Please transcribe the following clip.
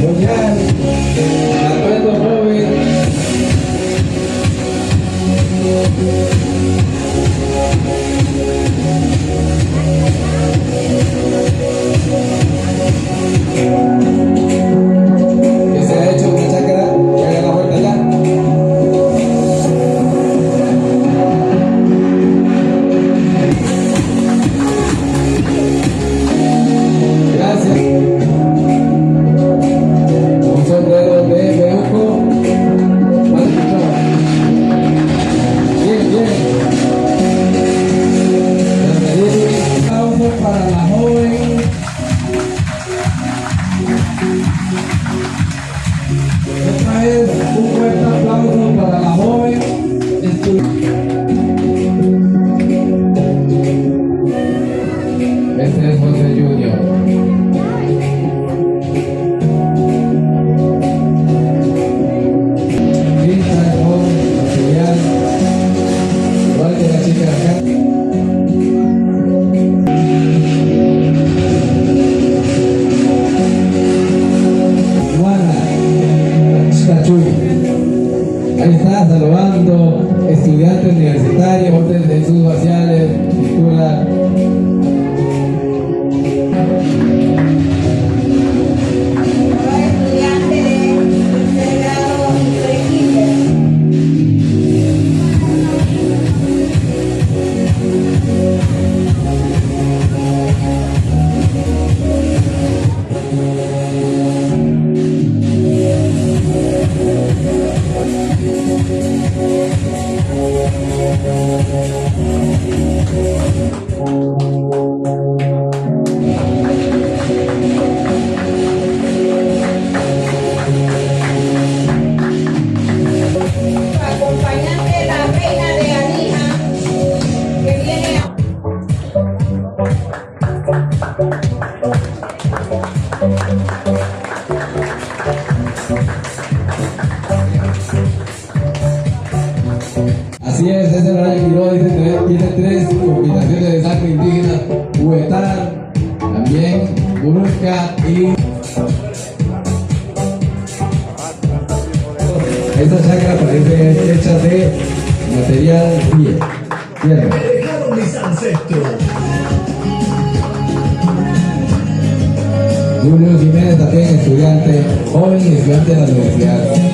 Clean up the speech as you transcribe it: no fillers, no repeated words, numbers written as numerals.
soñar, atuendo joven. Que se ha hecho una chácara, que haga la vuelta ya. Gracias. Un sombrero de bejuco. Bien, bien. Un aplauso para la joven. Otra vez un fuerte aplauso para la joven Este es José Junior. Lista de joven, material, igual que la chica de acá. Ahí está, saludando estudiantes universitarios, otros de sus faciales, pintura. Estudiante de tercer grado y pre-kinder. Acompañante la reina de Arija, que viene a... Así es el horario Quiroga, tiene tres combinaciones de sangre indígena, Huetar, también Burusca y... Esta chacra parece hecha de material tierra. Me dejaron mis ancestros. Julio Jiménez también estudiante, joven estudiante de la universidad.